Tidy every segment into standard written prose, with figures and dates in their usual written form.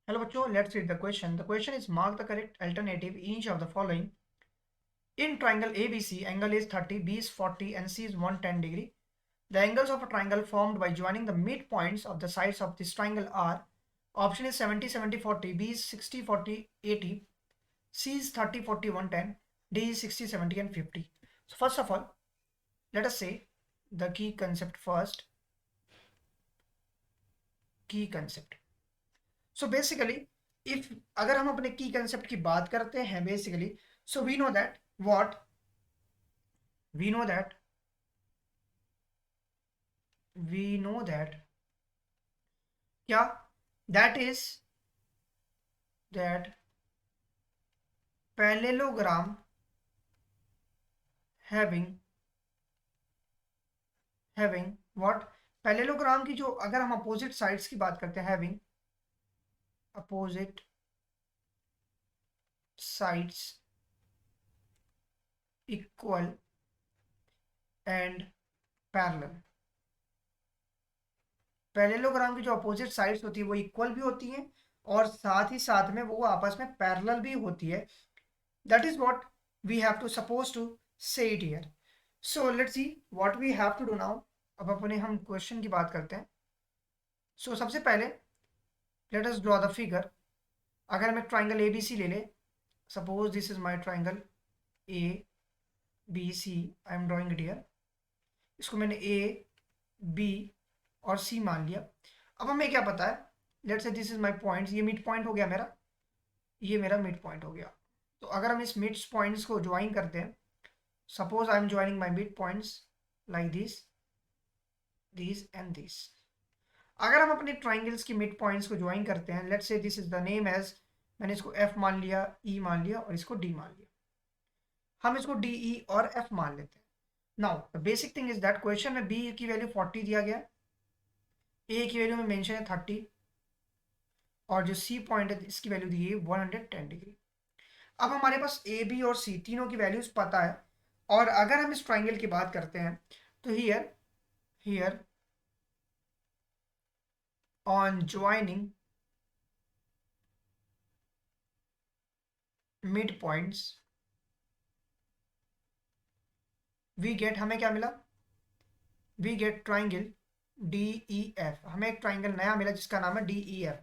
Hello बच्चों, let's read the question. The question is mark the correct alternative each of the following. In triangle ABC, angle is 30, B is 40 and C is 110 degree. The angles of a triangle formed by joining the midpoints of the sides of this triangle are option is 70, 70, 40, B is 60, 40, 80, C is 30, 40, 110, D is 60, 70 and 50. So first of all, let us say the key concept first. Key concept. So basically, if अगर हम अपने की concept की बात करते हैं basically, so we know that what we know that we know that क्या that is that parallelogram having what parallelogram की जो अगर हम अपोजिट साइड्स की बात करते हैं having opposite sides equal and parallel. Parallelogram की जो अपोजिट साइड्स होती है वो इक्वल भी होती हैं और साथ ही साथ में वो आपस में पैरेलल भी होती है. That is what we have to suppose to say it here. So let's see what we have to do now. अब अपने हम क्वेश्चन की बात करते हैं. सो सबसे पहले let us draw the figure. अगर हम एक ट्राइंगल ए बी सी ले ले, suppose this is my triangle A B C, I am drawing it here. इसको मैंने ए बी और सी मान लिया. अब हमें क्या पता है, let's say this is my points. ये मिड पॉइंट हो गया मेरा, ये मेरा मिड पॉइंट हो गया. तो अगर हम इस मिड पॉइंट्स को ज्वाइन करते हैं, suppose I am joining my mid points like this and this. अगर हम अपने ट्राइंगल्स की मिड पॉइंट्स को ज्वाइन करते हैं, let's say this is the name edge, मैंने इसको एफ मान लिया, ई मान लिया और इसको डी मान लिया. हम इसको डी ई और एफ मान लेते हैं. Now the basic thing is that question में बी की वैल्यू 40 दिया गया है, ए की वैल्यू में मेंशन है 30 और जो सी पॉइंट है इसकी वैल्यू दी है 110 डिग्री. अब हमारे पास ए बी और सी तीनों की वैल्यूज पता है. और अगर हम इस ट्राइंगल की बात करते हैं तो here here on joining mid points we get, हमें क्या मिला, we get triangle D E F. हमें एक ट्राइंगल नया मिला जिसका नाम है डी ई एफ.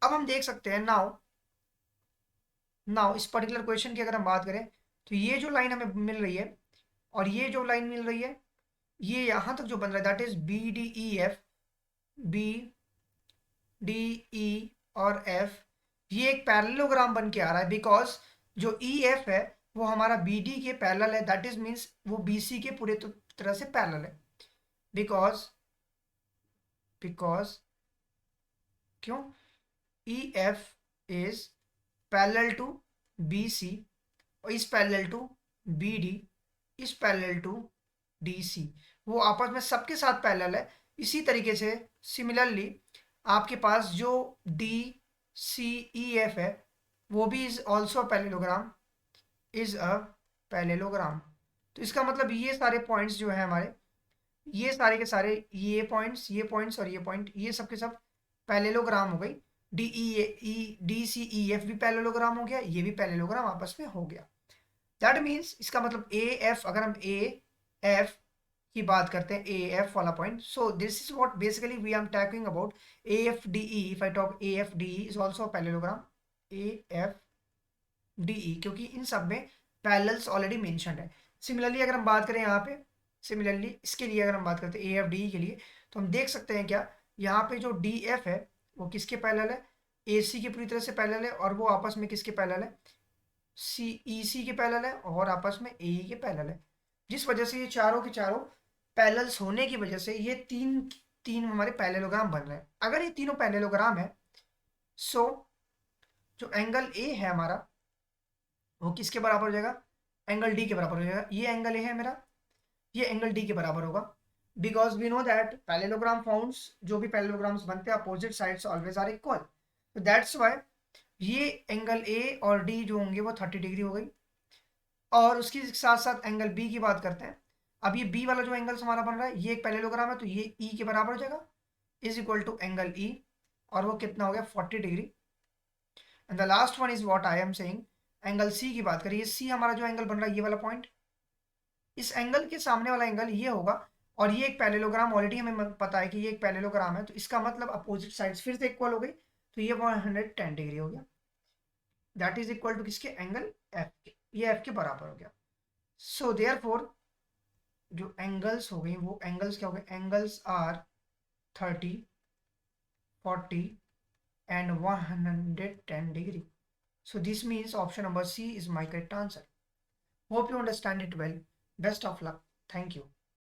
अब हम देख सकते हैं नाउ नाउ इस पर्टिकुलर क्वेश्चन की अगर हम बात करें तो ये जो लाइन हमें मिल रही है और ये जो लाइन मिल रही है, ये यहां तक जो बन रहा है that is B D E F. B D E और एफ, ये एक पैरेललोग्राम बन के आ रहा है बिकॉज जो ई एफ है वो हमारा बी डी के पैरेलल है. दैट इज मीन्स वो बी सी के पूरे तरह से पैरेलल है. बिकॉज बिकॉज क्यों, E F is parallel to B C और is parallel to B D, is parallel to D C. वो आपस में सबके साथ पैरेलल है. इसी तरीके से सिमिलरली आपके पास जो डी सी ई एफ है वो भी is also parallelogram, is a parallelogram. तो इसका मतलब ये सारे पॉइंट्स जो है हमारे, ये सारे के सारे ये पॉइंट्स और ये पॉइंट, ये सब के सब पैरेललोग्राम हो गई. D E D C E F भी पैरेललोग्राम हो गया, ये भी पैरेललोग्राम आपस में हो गया. दैट मीन्स इसका मतलब ए एफ, अगर हम ए एफ की बात करते हैं, ए एफ वाला point, so this is what basically we are talking about A F D E. If I talk A F D E is also parallelogram, A F D E, क्योंकि इन सब में parallels already mentioned है. Similarly अगर हम बात करें यहाँ पे, सिमिलरली इसके लिए अगर हम बात करते हैं ए एफ डी ई के लिए, तो हम देख सकते हैं क्या, यहाँ पे जो डी एफ है वो किसके पैरेलल है, ए सी के पूरी तरह से पैरेलल है. और वो आपस में किसके पैरेलल है, सी ई सी के पैरेलल है और आपस में ए ई के पैरेलल है. जिस वजह से ये चारों के चारों पैरेलल्स होने की वजह से ये तीन तीन हमारे पैरेललोग्राम बन रहे हैं. अगर ये तीनों पैरेललोग्राम है, सो जो एंगल ए है हमारा वो किसके बराबर हो जाएगा, एंगल डी के बराबर हो जाएगा. ये एंगल ए है मेरा, ये एंगल डी के बराबर होगा. Because we know that parallelogram forms, जो भी पैरेललोग्राम्स बनते हैं opposite sides always are equal. तो दैट्स व्हाई ये एंगल ए और डी जो होंगे वो 30 डिग्री हो गई. और उसके साथ साथ एंगल बी की बात करते हैं. अब ये बी वाला जो एंगल हमारा बन रहा है ये एक पैरेललोग्राम है, तो ये ई के बराबर हो जाएगा, is equal to angle E. और वो कितना हो गया 40 degree. And the last one is what I am saying, angle C की बात करिए। सी हमारा जो एंगल बन रहा है ये वाला पॉइंट, इस एंगल के सामने वाला एंगल ये होगा, और ये एक पैरेललोग्राम, ऑलरेडी हमें पता है कि ये एक पैरेललोग्राम है, तो इसका मतलब अपोजिट साइड्स फिर से इक्वल हो गई, तो ये 110 डिग्री हो गया, दैट इज इक्वल टू किसके, एंगल एफ के, ये एफ के बराबर हो गया। सो देयरफॉर जो एंगल्स हो गई वो एंगल्स क्या हो गए, angles are 30, 40 and 110 degree. So this means option number C is my correct answer. Hope you understand it well. Best of luck. Thank you.